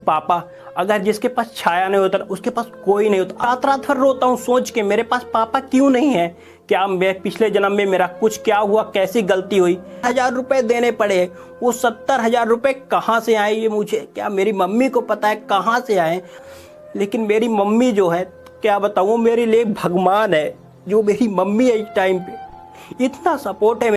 पापा, अगर जिसके पास छाया नहीं होता उसके पास कोई नहीं होता। रात रात भर रोता हूँ सोच के मेरे पास पापा क्यों नहीं है। क्या मैं पिछले जन्म में मेरा कुछ क्या हुआ, कैसी गलती हुई। 1000 रुपए देने पड़े, वो 70,000 रुपए कहाँ से आए ये मुझे क्या मेरी मम्मी को पता है कहाँ से आए। लेकिन मेरी मम्मी जो है क्या बताऊँ, वो मेरे लिए भगवान है। जो मेरी मम्मी है इस टाइम पे इतना सपोर्ट है।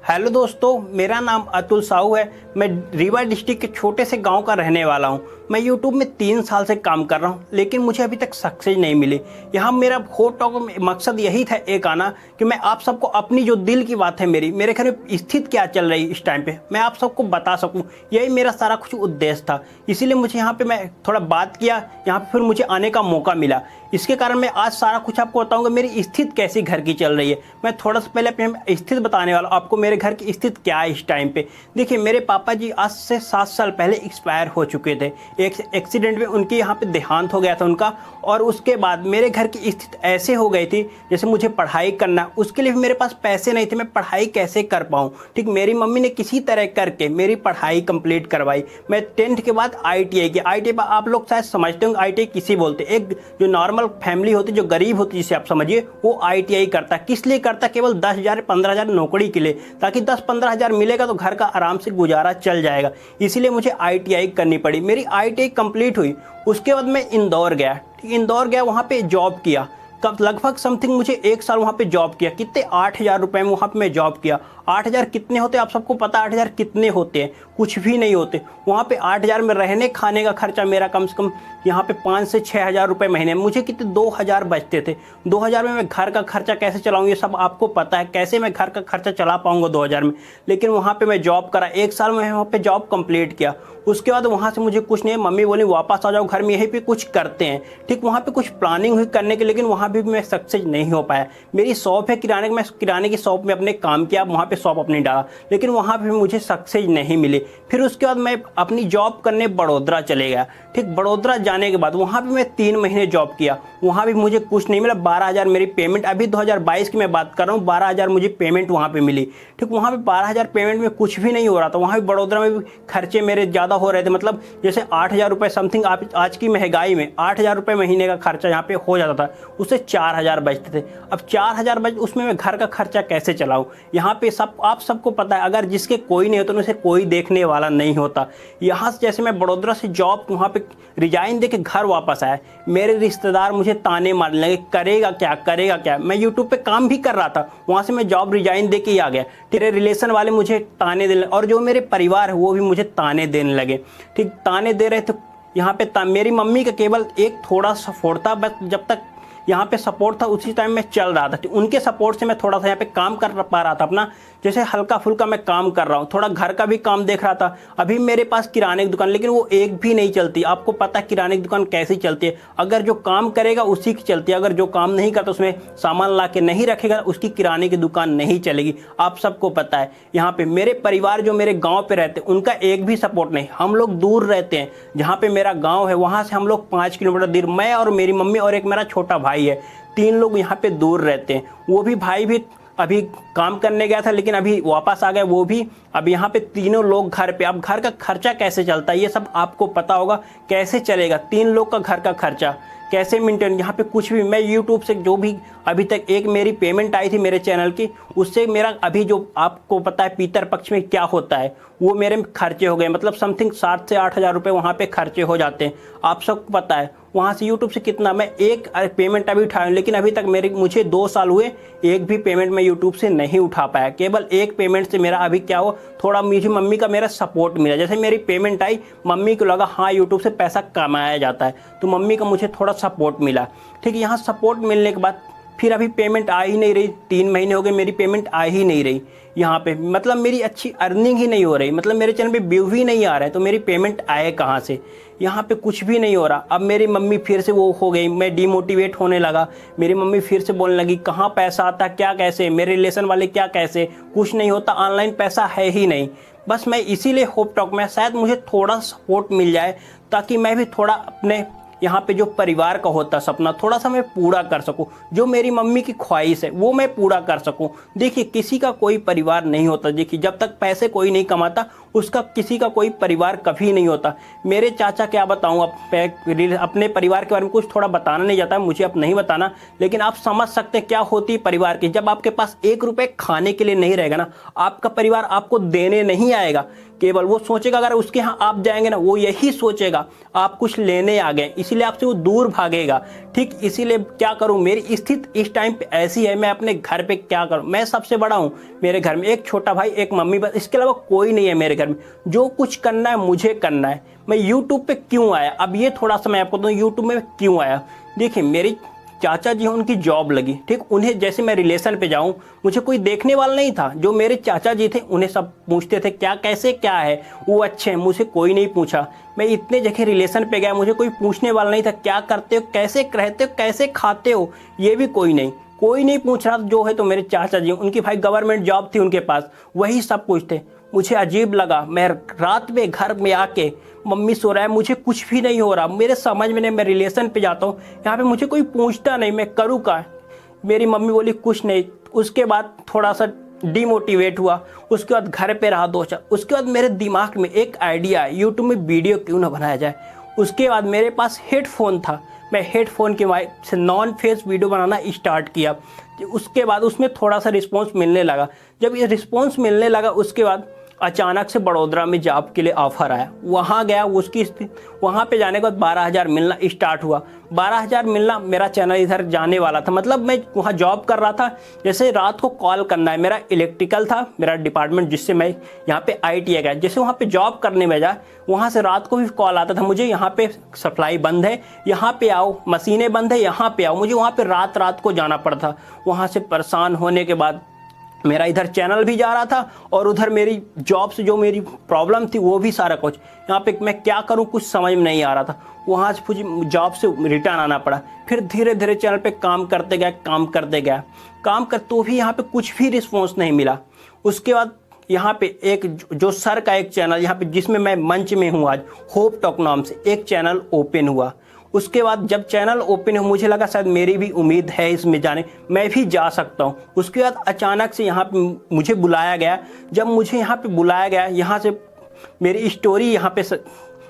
हेलो दोस्तों, मेरा नाम अतुल साहू है। मैं रीवा डिस्ट्रिक्ट के छोटे से गांव का रहने वाला हूं। मैं यूट्यूब में 3 साल से काम कर रहा हूं, लेकिन मुझे अभी तक सक्सेस नहीं मिली। यहाँ मेरा होट टॉक में मकसद यही था एक आना कि मैं आप सबको अपनी जो दिल की बात है, मेरे घर में स्थिति क्या चल रही है इस टाइम पे, मैं आप सबको बता सकूँ। यही मेरा सारा कुछ उद्देश्य था। इसीलिए मुझे यहाँ पर मैं थोड़ा बात किया, यहाँ पर फिर मुझे आने का मौका मिला। इसके कारण मैं आज सारा कुछ आपको बताऊँगा मेरी स्थिति कैसी घर की चल रही है। मैं थोड़ा सा पहले अपनी स्थिति बताने वाला हूँ आपको, मेरे घर की स्थिति क्या है इस टाइम पे। देखिए, मेरे पापा जी आज से 7 साल पहले एक्सपायर हो चुके थे। एक एक्सीडेंट में उनके यहाँ पे देहांत हो गया था उनका। और उसके बाद मेरे घर की स्थिति ऐसे हो गई थी, जैसे मुझे पढ़ाई करना, उसके लिए भी मेरे पास पैसे नहीं थे। मैं पढ़ाई कैसे कर पाऊँ। ठीक, मेरी मम्मी ने किसी तरह करके मेरी पढ़ाई कंप्लीट करवाई। मैं 10th के बाद ITI की। ITI आप लोग शायद समझते होंगे ITI किसी बोलते। एक जो नॉर्मल फैमिली होती, जो गरीब होती, जिसे आप समझिए, वो ITI करता। किस लिए करता? केवल 10,000 15,000 नौकरी के लिए, ताकि 10-15 हज़ार मिलेगा तो घर का आराम से गुजारा चल जाएगा। इसीलिए मुझे ITI करनी पड़ी। मेरी ITI कंप्लीट हुई, उसके बाद मैं इंदौर गया। इंदौर गया, वहाँ पे जॉब किया। कब लगभग समथिंग मुझे 1 साल वहाँ पे जॉब किया। कितने 8,000 रुपये में वहाँ पे मैं जॉब किया। 8,000 कितने होते हैं आप सबको पता? 8,000 कितने होते हैं? कुछ भी नहीं होते। वहाँ पे 8,000 में रहने खाने का खर्चा मेरा कम से कम यहाँ पे 5 से 6,000 रुपये महीने में। मुझे कितने 2,000 बचते थे। 2,000 में मैं घर का खर्चा कैसे चलाऊँ ये सब आपको पता है। कैसे मैं घर का खर्चा चला पाऊँगा 2,000 में। लेकिन वहाँ पर मैं जॉब करा, 1 साल में वहाँ पर जॉब कंप्लीट किया। उसके बाद वहाँ से मुझे कुछ नहीं, मम्मी बोली वापस आ जाओ घर में, यहीं पे कुछ करते हैं। ठीक, वहाँ पे कुछ प्लानिंग हुई करने की, लेकिन वहाँ भी मैं सक्सेस नहीं हो पाया। मेरी शॉप है किराने की, मैं किराने की शॉप में अपने काम किया, वहाँ पे शॉप अपनी डाला, लेकिन वहाँ पे मुझे सक्सेस नहीं मिली। फिर उसके बाद मैं अपनी जॉब करने बड़ौदा चले गया। ठीक, बड़ौदा जाने के बाद वहाँ भी मैं 3 महीने जॉब किया, वहाँ भी मुझे कुछ नहीं मिला। 12,000 मेरी पेमेंट, अभी 2022 की मैं बात कर रहा हूँ, 12,000 मुझे पेमेंट वहाँ पे मिली। ठीक, वहाँ पे 12,000 पेमेंट में कुछ भी नहीं हो रहा था। वहाँ भी बड़ौदा में भी खर्चे मेरे ज़्यादा हो रहे थे। मतलब जैसे 8,000 रुपये समथिंग आप आज की महंगाई में 8,000 रुपये महीने का खर्चा यहाँ पे हो जाता था, उससे 4,000 बचते थे। अब 4,000 बच, उसमें मैं घर का खर्चा कैसे चलाऊँ। यहाँ पे सब आप सबको पता है, अगर जिसके कोई नहीं होता उसे कोई देखने वाला नहीं होता। यहाँ से जैसे मैं बड़ौदा से जॉब वहाँ पे रिजाइन दे के घर वापस आया, मेरे रिश्तेदार मुझे ताने मारने लगे, करेगा क्या करेगा क्या। मैं यूट्यूब पे काम भी कर रहा था, वहाँ से मैं जॉब रिजाइन दे के ही आ गया। तेरे रिलेशन वाले मुझे ताने देने, और जो मेरे परिवार है वो भी मुझे ताने देने लगे। ठीक, ताने दे रहे थे यहाँ पे। मेरी मम्मी का केवल एक थोड़ा सपोर्ट था, बस जब तक यहाँ पे सपोर्ट था उसी टाइम में चल रहा था। उनके सपोर्ट से मैं थोड़ा सा यहाँ पे काम कर पा रहा था अपना, जैसे हल्का फुल्का मैं काम कर रहा हूँ। थोड़ा घर का भी काम देख रहा था। अभी मेरे पास किराने की दुकान, लेकिन वो एक भी नहीं चलती। आपको पता है किराने की दुकान कैसी चलती है, अगर जो काम करेगा उसी की चलती है। अगर जो काम नहीं करता, उसमें सामान ला के नहीं रखेगा, उसकी किराने की दुकान नहीं चलेगी। आप सबको पता है। यहाँ पे मेरे परिवार जो मेरे गाँव पे रहते हैं, उनका एक भी सपोर्ट नहीं। हम लोग दूर रहते हैं, जहाँ पे मेरा गाँव है वहाँ से हम लोग 5 किलोमीटर दूर, मैं और मेरी मम्मी और एक मेरा छोटा भाई है, 3 लोग यहाँ पे दूर रहते हैं। वो भी भाई भी अभी काम करने गया था, लेकिन अभी वापस आ गया वो भी। अब यहाँ पे तीनों लोग घर पे। अब घर का खर्चा कैसे चलता है ये सब आपको पता होगा, कैसे चलेगा 3 लोग का घर का खर्चा कैसे मेंटेन। यहाँ पे कुछ भी, मैं यूट्यूब से जो भी अभी तक एक मेरी पेमेंट आई थी मेरे चैनल की, उससे मेरा अभी जो आपको पता है पितर पक्ष में क्या होता है, वो मेरे खर्चे हो गए। मतलब समथिंग 7 से 8,000 रुपये वहाँ पे खर्चे हो जाते हैं। आप सबको पता है वहाँ से यूट्यूब से कितना मैं एक पेमेंट अभी उठाया, लेकिन अभी तक मुझे 2 साल हुए, एक भी पेमेंट मैं यूट्यूब से नहीं उठा पाया। केवल एक पेमेंट से मेरा अभी क्या हो, थोड़ा मुझे मम्मी का मेरा सपोर्ट मिला। जैसे मेरी पेमेंट आई, मम्मी को लगा हाँ यूट्यूब से पैसा कमाया जाता है, तो मम्मी का मुझे थोड़ा सपोर्ट मिला। ठीक है, यहाँ सपोर्ट मिलने के बाद फिर अभी पेमेंट आ ही नहीं रही। 3 महीने हो गए मेरी पेमेंट आ ही नहीं रही यहाँ पे। मतलब मेरी अच्छी अर्निंग ही नहीं हो रही, मतलब मेरे चैनल पे व्यू ही नहीं आ रहा है, तो मेरी पेमेंट आए कहाँ से। यहाँ पे कुछ भी नहीं हो रहा। अब मेरी मम्मी फिर से वो हो गई, मैं डिमोटिवेट होने लगा। मेरी मम्मी फिर से बोलने लगी कहाँ पैसा आता, क्या कैसे, मेरे रिलेशन वाले क्या कैसे, कुछ नहीं होता, ऑनलाइन पैसा है ही नहीं। बस मैं इसीलिए होप टॉक में शायद मुझे थोड़ा सपोर्ट मिल जाए, ताकि मैं भी थोड़ा अपने यहाँ पे जो परिवार का होता सपना थोड़ा सा मैं पूरा कर सकूँ, जो मेरी मम्मी की ख्वाहिश है वो मैं पूरा कर सकूँ। देखिए किसी का कोई परिवार नहीं होता, देखिए जब तक पैसे कोई नहीं कमाता उसका किसी का कोई परिवार कभी नहीं होता। मेरे चाचा क्या बताऊँ, अपने परिवार के बारे में कुछ थोड़ा बताना नहीं जाता है मुझे, अब नहीं बताना, लेकिन आप समझ सकते हैं क्या होती है परिवार की। जब आपके पास 1 रुपये खाने के लिए नहीं रहेगा ना, आपका परिवार आपको देने नहीं आएगा, केवल वो सोचेगा अगर उसके यहाँ आप जाएंगे ना वो यही सोचेगा आप कुछ लेने आ गए, इसीलिए आपसे वो दूर भागेगा। ठीक इसीलिए क्या करूँ, मेरी स्थिति इस टाइम पे ऐसी है, मैं अपने घर पे क्या करूँ। मैं सबसे बड़ा हूँ मेरे घर में, एक छोटा भाई एक मम्मी, बस इसके अलावा कोई नहीं है मेरे घर में। जो कुछ करना है मुझे करना है। मैं यूट्यूब पे क्यों आया, अब ये थोड़ा सा मैं आपको बताऊँ यूट्यूब में क्यों आया। देखिए मेरी चाचा जी हैं, उनकी जॉब लगी, ठीक, उन्हें जैसे मैं रिलेशन पे जाऊं मुझे कोई देखने वाला नहीं था। जो मेरे चाचा जी थे उन्हें सब पूछते थे क्या कैसे क्या है, वो अच्छे हैं, मुझे कोई नहीं पूछा। मैं इतने जगह रिलेशन पे गया, मुझे कोई पूछने वाला नहीं था क्या करते हो, कैसे रहते हो, कैसे खाते हो, ये भी कोई नहीं पूछ रहा। जो है तो मेरे चाचा जी, उनकी भाई गवर्नमेंट जॉब थी उनके पास, वही सब कुछ थे। मुझे अजीब लगा, मैं रात में घर में आके मम्मी सो रहा है, मुझे कुछ भी नहीं हो रहा, मेरे समझ में नहीं, मैं रिलेशन पे जाता हूँ, यहाँ पे मुझे कोई पूछता नहीं, मैं करूँ क्या। मेरी मम्मी बोली कुछ नहीं। उसके बाद थोड़ा सा डिमोटिवेट हुआ, उसके बाद घर पे रहा 2 साल। उसके बाद मेरे दिमाग में एक आइडिया है, यूट्यूब में वीडियो क्यों ना बनाया जाए। उसके बाद मेरे पास हेडफोन था, मैं हेडफोन के माइक से नॉन फेस वीडियो बनाना स्टार्ट किया। उसके बाद उसमें थोड़ा सा रिस्पॉन्स मिलने लगा। जब ये रिस्पॉन्स मिलने लगा उसके बाद अचानक से बड़ौदा में जॉब के लिए ऑफर आया, वहाँ गया। वहाँ पे जाने के बाद 12,000 मिलना स्टार्ट हुआ। 12,000 मिलना, मेरा चैनल इधर जाने वाला था, मतलब मैं वहाँ जॉब कर रहा था। जैसे रात को कॉल करना है, मेरा इलेक्ट्रिकल था मेरा डिपार्टमेंट, जिससे मैं यहाँ पे ITI गया। जैसे वहाँ पे जॉब करने में जा, वहाँ से रात को भी कॉल आता था मुझे, यहाँ पे सप्लाई बंद है, यहाँ पे आओ, मशीनें बंद है, यहाँ पे आओ। मुझे वहाँ पे रात को जाना पड़ता। वहाँ से परेशान होने के बाद मेरा इधर चैनल भी जा रहा था और उधर मेरी जॉब से जो मेरी प्रॉब्लम थी वो भी सारा कुछ। यहाँ पे मैं क्या करूँ कुछ समझ में नहीं आ रहा था। वहाँ से मुझे जॉब से रिटर्न आना पड़ा। फिर धीरे धीरे चैनल पे काम करते गया तो भी यहाँ पे कुछ भी रिस्पॉन्स नहीं मिला। उसके बाद यहाँ पे एक जो सर का एक चैनल यहाँ पे जिसमें मैं मंच में हूँ आज, होप टॉक नाम से एक चैनल ओपन हुआ। उसके बाद जब चैनल ओपन हो मुझे लगा शायद मेरी भी उम्मीद है इसमें जाने, मैं भी जा सकता हूँ। उसके बाद अचानक से यहाँ पे मुझे बुलाया गया। जब मुझे यहाँ पे बुलाया गया, यहाँ से मेरी स्टोरी यहाँ पे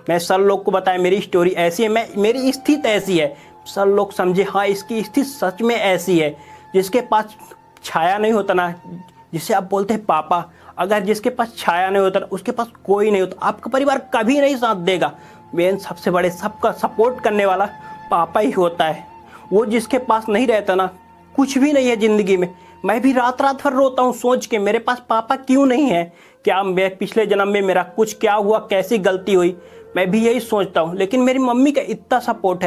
मैं सर लोग को बताया मेरी स्टोरी ऐसी है, मेरी स्थिति ऐसी है। सर लोग समझे हाँ इसकी स्थिति सच में ऐसी है। जिसके पास छाया नहीं होता ना, जिसे आप बोलते हैं पापा, अगर जिसके पास छाया नहीं होता उसके पास कोई नहीं होता, आपका परिवार कभी नहीं साथ देगा। मेन सबसे बड़े सबका सपोर्ट करने वाला पापा ही होता है। वो जिसके पास नहीं रहता ना, कुछ भी नहीं है ज़िंदगी में। मैं भी रात भर रोता हूँ सोच के मेरे पास पापा क्यों नहीं है, क्या मैं पिछले जन्म में मेरा कुछ क्या हुआ, कैसी गलती हुई, मैं भी यही सोचता हूँ। लेकिन मेरी मम्मी का इतना सपोर्ट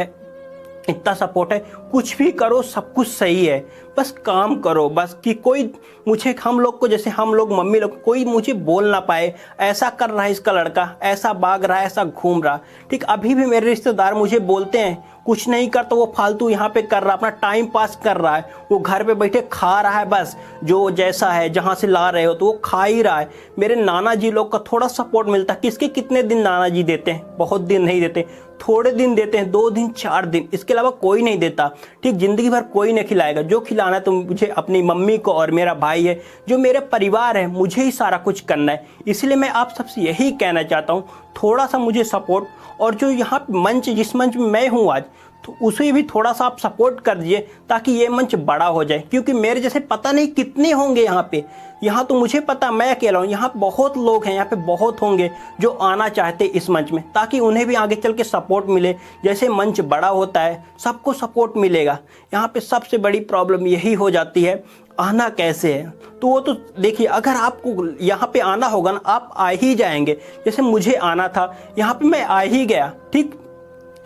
है, कुछ भी करो सब कुछ सही है, बस काम करो, बस कि कोई मुझे हम लोग को जैसे हम लोग मम्मी लोग कोई मुझे बोल ना पाए ऐसा कर रहा है इसका लड़का, ऐसा भाग रहा है, ऐसा घूम रहा। ठीक अभी भी मेरे रिश्तेदार मुझे बोलते हैं कुछ नहीं कर तो वो फालतू यहाँ पे कर रहा, अपना टाइम पास कर रहा है, वो घर पे बैठे खा रहा है, बस जो जैसा है जहाँ से ला रहे हो तो वो खा ही रहा है। मेरे नाना जी लोग का थोड़ा सपोर्ट मिलता है। किसके कितने दिन नाना जी देते हैं, बहुत दिन नहीं देते, थोड़े दिन देते हैं, 2 दिन 4 दिन, इसके अलावा कोई नहीं देता। ठीक ज़िंदगी भर कोई नहीं खिलाएगा, जो खिलाना है तो मुझे अपनी मम्मी को और मेरा भाई है जो मेरे परिवार है, मुझे ही सारा कुछ करना है। इसलिए मैं आप सबसे यही कहना चाहता हूँ थोड़ा सा मुझे सपोर्ट, और जो यहाँ मंच जिस मंच में मैं हूँ आज तो उसे भी थोड़ा सा आप सपोर्ट कर दीजिए ताकि ये मंच बड़ा हो जाए। क्योंकि मेरे जैसे पता नहीं कितने होंगे यहाँ पे, यहाँ तो मुझे पता मैं अकेला हूँ, यहाँ बहुत लोग हैं, यहाँ पे बहुत होंगे जो आना चाहते इस मंच में, ताकि उन्हें भी आगे चल के सपोर्ट मिले। जैसे मंच बड़ा होता है सबको सपोर्ट मिलेगा। यहाँ पे सबसे बड़ी प्रॉब्लम यही हो जाती है आना कैसे है। तो वो तो देखिए अगर आपको यहाँ पे आना होगा ना आप आ ही जाएंगे। जैसे मुझे आना था यहाँ पे मैं आ ही गया। ठीक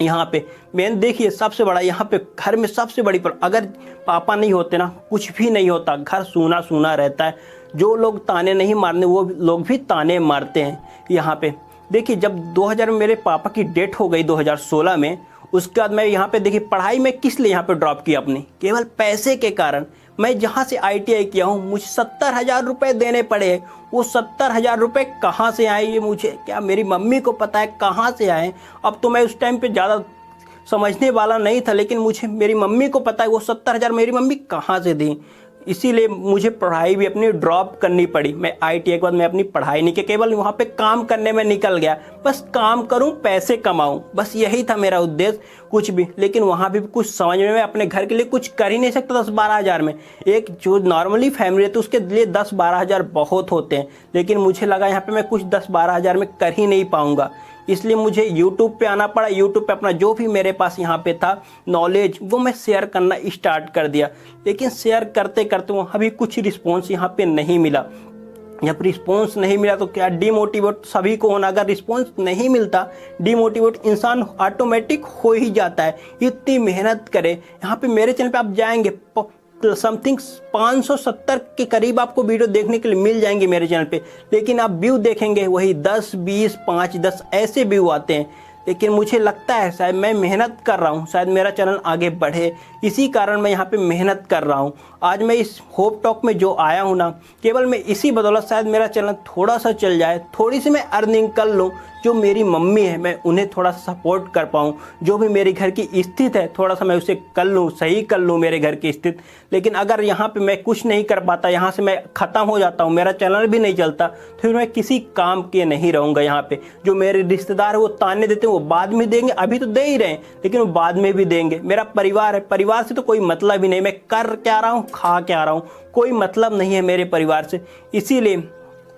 यहाँ पे मैंने देखिए सबसे बड़ा यहाँ पे घर में सबसे बड़ी अगर पापा नहीं होते ना कुछ भी नहीं होता, घर सूना सूना रहता है। जो लोग ताने नहीं मारने वो लोग भी ताने मारते हैं। यहाँ पे देखिए जब 2000 में मेरे पापा की डेथ हो गई 2016 में, उसके बाद मैं यहाँ पे देखिए पढ़ाई में किस लिए यहाँ पे ड्रॉप किया अपनी, केवल पैसे के कारण। मैं जहाँ से ITI किया हूँ मुझे 70,000 रुपये देने पड़े। वो 70,000 रुपये कहाँ से आए ये मुझे क्या मेरी मम्मी को पता है कहाँ से आए। अब तो मैं उस टाइम पे ज़्यादा समझने वाला नहीं था, लेकिन मुझे मेरी मम्मी को पता है वो 70,000 मेरी मम्मी कहाँ से दी। इसीलिए मुझे पढ़ाई भी अपनी ड्रॉप करनी पड़ी। मैं ITI के बाद मैं अपनी पढ़ाई नहीं की, केवल वहाँ पे काम करने में निकल गया। बस काम करूँ, पैसे कमाऊँ, बस यही था मेरा उद्देश्य, कुछ भी। लेकिन वहाँ भी कुछ समझ में, मैं अपने घर के लिए कुछ कर ही नहीं सकता 10-12 हज़ार में। एक जो नॉर्मली फैमिली है तो उसके लिए 10-12 हज़ार बहुत होते हैं, लेकिन मुझे लगा यहाँ पर मैं कुछ 10-12 हज़ार में कर ही नहीं पाऊँगा। इसलिए मुझे YouTube पे आना पड़ा। YouTube पे अपना जो भी मेरे पास यहाँ पे था नॉलेज, वो मैं शेयर करना स्टार्ट कर दिया। लेकिन शेयर करते करते वहाँ भी कुछ रिस्पॉन्स यहाँ पे नहीं मिला। जब रिस्पॉन्स नहीं मिला तो क्या, डिमोटिवेट सभी को होना। अगर रिस्पॉन्स नहीं मिलता, डिमोटिवेट इंसान ऑटोमेटिक हो ही जाता है। इतनी मेहनत करे। यहाँ पे मेरे चैनल पे आप जाएंगे समथिंग 570 के करीब आपको वीडियो देखने के लिए मिल जाएंगे मेरे चैनल पे, लेकिन आप व्यू देखेंगे वही 10, 20, 5, 10 ऐसे व्यू आते हैं। लेकिन मुझे लगता है शायद मैं मेहनत कर रहा हूँ, शायद मेरा चैनल आगे बढ़े, इसी कारण मैं यहाँ पे मेहनत कर रहा हूँ। आज मैं इस होप टॉक में जो आया हूँ ना, केवल मैं इसी बदौलत शायद मेरा चैनल थोड़ा सा चल जाए, थोड़ी सी मैं अर्निंग कर लूँ। जो मेरी मम्मी है मैं उन्हें थोड़ा सा सपोर्ट कर पाऊँ, जो भी मेरे घर की स्थिति है थोड़ा सा मैं उसे कर लूँ, सही कर लूँ मेरे घर की स्थिति। लेकिन अगर यहाँ पे मैं कुछ नहीं कर पाता, यहाँ से मैं ख़त्म हो जाता हूँ, मेरा चैनल भी नहीं चलता, तो फिर मैं किसी काम के नहीं रहूँगा। यहाँ पे जो मेरे रिश्तेदार है वो ताने देते हैं, वो बाद में देंगे, अभी तो दे ही रहे हैं, लेकिन वो बाद में भी देंगे। मेरा परिवार है, परिवार से तो कोई मतलब ही नहीं। मैं कर क्या रहा हूँ, खा क्या रहा हूँ, कोई मतलब नहीं है मेरे परिवार से। इसीलिए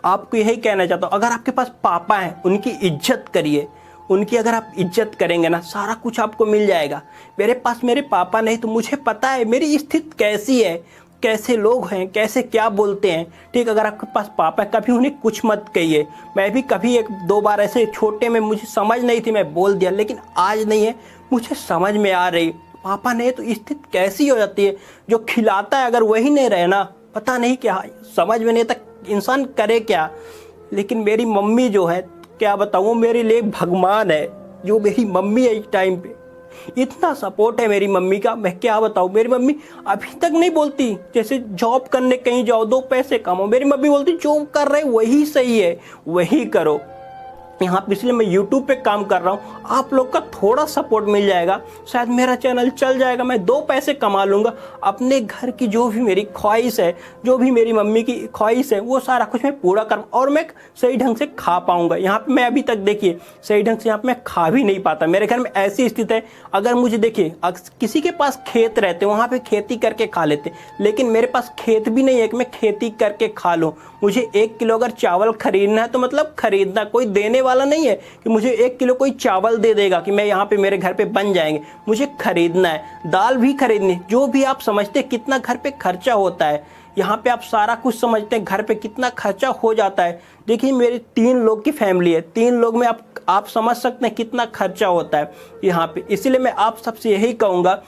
आपको यही कहना चाहता हूँ, अगर आपके पास पापा हैं उनकी इज्जत करिए। उनकी अगर आप इज्जत करेंगे ना, सारा कुछ आपको मिल जाएगा। मेरे पास मेरे पापा नहीं, तो मुझे पता है मेरी स्थिति कैसी है, कैसे लोग हैं, कैसे क्या बोलते हैं। ठीक, अगर आपके पास पापा है, कभी उन्हें कुछ मत कहिए। मैं भी कभी 1-2 बार ऐसे छोटे में मुझे समझ नहीं थी, मैं बोल दिया, लेकिन आज नहीं है, मुझे समझ में आ रही। पापा नहीं तो स्थिति कैसी हो जाती है। जो खिलाता है अगर वही नहीं रहे ना, पता नहीं क्या, समझ में नहीं आता इंसान करे क्या। लेकिन मेरी मम्मी जो है, क्या बताऊँ, मेरे लिए भगवान है। जो मेरी मम्मी है इस टाइम पे, इतना सपोर्ट है मेरी मम्मी का, मैं क्या बताऊँ। मेरी मम्मी अभी तक नहीं बोलती जैसे जॉब करने कहीं जाओ, 2 पैसे कमाओ। मेरी मम्मी बोलती जो कर रहे वही सही है, वही करो। यहाँ पे इसलिए मैं YouTube पे काम कर रहा हूँ। आप लोग का थोड़ा सपोर्ट मिल जाएगा, शायद मेरा चैनल चल जाएगा, मैं 2 पैसे कमा लूँगा। अपने घर की जो भी मेरी ख्वाहिश है, जो भी मेरी मम्मी की ख्वाहिश है, वो सारा कुछ मैं पूरा कर, और मैं सही ढंग से खा पाऊँगा। यहाँ पे मैं अभी तक देखिए सही ढंग से यहाँ पे मैं खा भी नहीं पाता। मेरे घर में ऐसी स्थिति है, अगर मुझे देखिए किसी के पास खेत रहते वहाँ पर खेती करके खा लेते, लेकिन मेरे पास खेत भी नहीं है कि मैं खेती करके खा लूँ। मुझे 1 किलो अगर चावल खरीदना है तो मतलब खरीदना, कोई देने वाला नहीं है कि मुझे 1 किलो कोई चावल दे देगा कि मैं यहाँ पे मेरे घर पे बन जाएंगे। मुझे खरीदना है, दाल भी खरीदनी, जो भी आप समझते हैं कितना घर पे खर्चा होता है। यहाँ पे आप सारा कुछ समझते हैं घर पे कितना खर्चा हो जाता है। देखिए मेरी 3 लोग की फैमिली है, 3 लोग में आप समझ सकते हैं कितना खर्चा होता है यहाँ पे। इसीलिए मैं आप सबसे यही कहूँगा,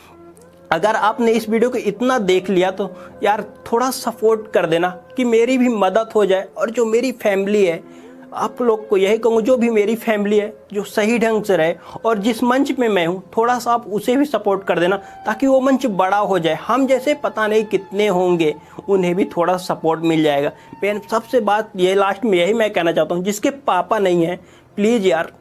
अगर आपने इस वीडियो को इतना देख लिया तो यार थोड़ा सपोर्ट कर देना कि मेरी भी मदद हो जाए। और जो मेरी फैमिली है, आप लोग को यही कहूँगा, जो भी मेरी फैमिली है जो सही ढंग से रहे, और जिस मंच पे मैं हूँ थोड़ा सा आप उसे भी सपोर्ट कर देना, ताकि वो मंच बड़ा हो जाए। हम जैसे पता नहीं कितने होंगे, उन्हें भी थोड़ा सपोर्ट मिल जाएगा। मैं सबसे बात ये लास्ट में यही मैं कहना चाहता हूँ, जिसके पापा नहीं हैं प्लीज़ यार,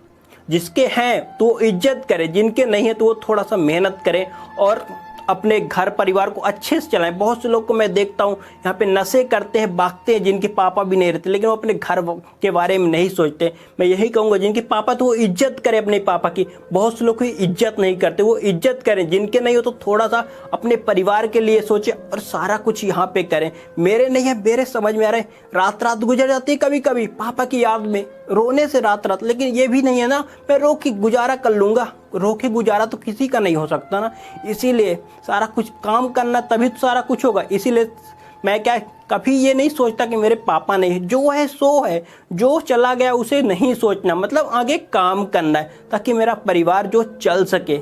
जिसके हैं तो इज्जत करें, जिनके नहीं है तो वो थोड़ा सा मेहनत करें और अपने घर परिवार को अच्छे से चलाएं। बहुत से लोग को मैं देखता हूँ यहाँ पे नशे करते हैं, भागते हैं, जिनके पापा भी नहीं रहते, लेकिन वो अपने घर के बारे में नहीं सोचते। मैं यही कहूँगा जिनके पापा तो वो इज्जत करें अपने पापा की। बहुत से लोग की इज्जत नहीं करते, वो इज्जत करें। जिनके नहीं हो तो थोड़ा सा अपने परिवार के लिए सोचें और सारा कुछ यहाँ पे करें। मेरे नहीं है, मेरे समझ में आ रहा है, रात रात गुजर जाती है कभी कभी पापा की याद में, रोने से रात रात। लेकिन ये भी नहीं है ना मैं रो के गुजारा कर लूँगा, रो के गुजारा तो किसी का नहीं हो सकता ना। इसीलिए सारा कुछ काम करना, तभी तो सारा कुछ होगा। इसीलिए मैं क्या कभी ये नहीं सोचता कि मेरे पापा नहीं है, जो है सो है, जो चला गया उसे नहीं सोचना, मतलब आगे काम करना है ताकि मेरा परिवार जो चल सके।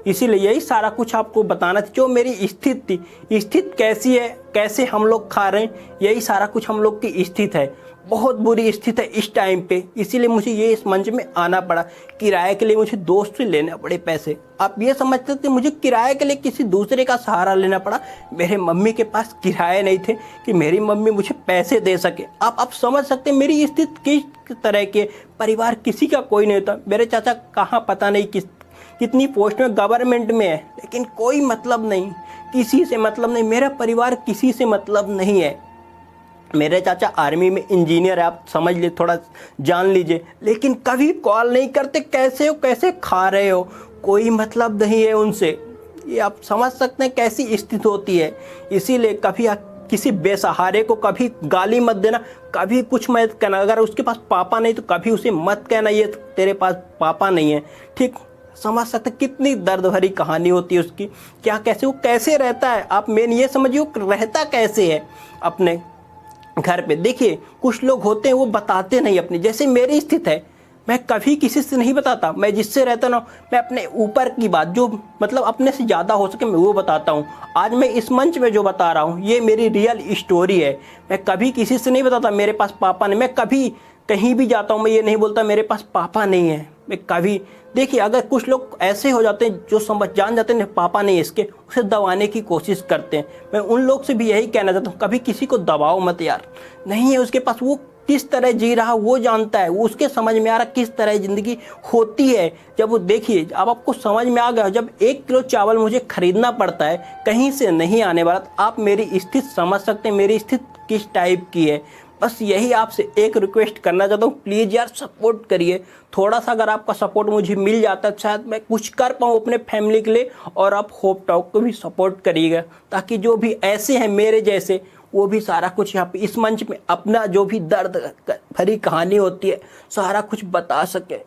इसीलिए यही सारा कुछ आपको बताना था, जो मेरी स्थिति थी, स्थिति कैसी है, कैसे हम लोग खा रहे हैं, यही सारा कुछ हम लोग की स्थिति है। बहुत बुरी स्थिति है इस टाइम पे, इसीलिए मुझे ये इस मंच में आना पड़ा। किराए के लिए मुझे दोस्त से लेने पड़े पैसे। आप ये समझते थे मुझे किराए के लिए किसी दूसरे का सहारा लेना पड़ा। मेरे मम्मी के पास किराए नहीं थे कि मेरी मम्मी मुझे पैसे दे सके। आप समझ सकते हैं मेरी स्थिति किस तरह के, परिवार किसी का कोई नहीं होता। मेरे चाचा कहाँ पता नहीं कितनी पोस्ट में गवर्नमेंट में है, लेकिन कोई मतलब नहीं, किसी से मतलब नहीं, मेरा परिवार किसी से मतलब नहीं है। मेरे चाचा आर्मी में इंजीनियर है, आप समझ ले, थोड़ा जान लीजिए, लेकिन कभी कॉल नहीं करते, कैसे हो, कैसे खा रहे हो, कोई मतलब नहीं है उनसे। ये आप समझ सकते हैं कैसी स्थिति होती है। इसीलिए कभी किसी बेसहारे को कभी गाली मत देना, कभी कुछ मत कहना। अगर उसके पास पापा नहीं तो कभी उसे मत कहना ये तेरे पास पापा नहीं है, ठीक। समझ सकते कितनी दर्द भरी कहानी होती है उसकी, क्या कैसे वो कैसे रहता है। आप मेन ये समझिए रहता कैसे है अपने घर पे। देखिए कुछ लोग होते हैं वो बताते नहीं अपनी, जैसे मेरी स्थिति है, मैं कभी किसी से नहीं बताता। मैं जिससे रहता ना, मैं अपने ऊपर की बात जो मतलब अपने से ज़्यादा हो सके मैं वो बताता हूँ। आज मैं इस मंच में जो बता रहा हूँ ये मेरी रियल स्टोरी है। मैं कभी किसी से नहीं बताता मेरे पास पापा नहीं। मैं कभी कहीं भी जाता हूँ मैं ये नहीं बोलता मेरे पास पापा नहीं है। मैं कभी, देखिए अगर कुछ लोग ऐसे हो जाते हैं जो समझ जान जाते हैं पापा नहीं है इसके, उसे दबाने की कोशिश करते हैं। मैं उन लोग से भी यही कहना चाहता हूँ, कभी किसी को दबाओ मत यार। नहीं है उसके पास, वो किस तरह जी रहा वो जानता है, वो उसके समझ में आ रहा किस तरह ज़िंदगी होती है। जब वो देखिए अब आपको समझ में आ गया, जब 1 किलो चावल मुझे खरीदना पड़ता है कहीं से नहीं आने वाला, तो आप मेरी स्थिति समझ सकते हैं मेरी स्थिति किस टाइप की है। बस यही आपसे एक रिक्वेस्ट करना चाहता हूँ, प्लीज़ यार सपोर्ट करिए थोड़ा सा। अगर आपका सपोर्ट मुझे मिल जाता है शायद मैं कुछ कर पाऊँ अपने फैमिली के लिए। और आप होप टॉक को भी सपोर्ट करिएगा, ताकि जो भी ऐसे हैं मेरे जैसे वो भी सारा कुछ यहाँ पे इस मंच में अपना जो भी दर्द भरी कहानी होती है सारा कुछ बता सके।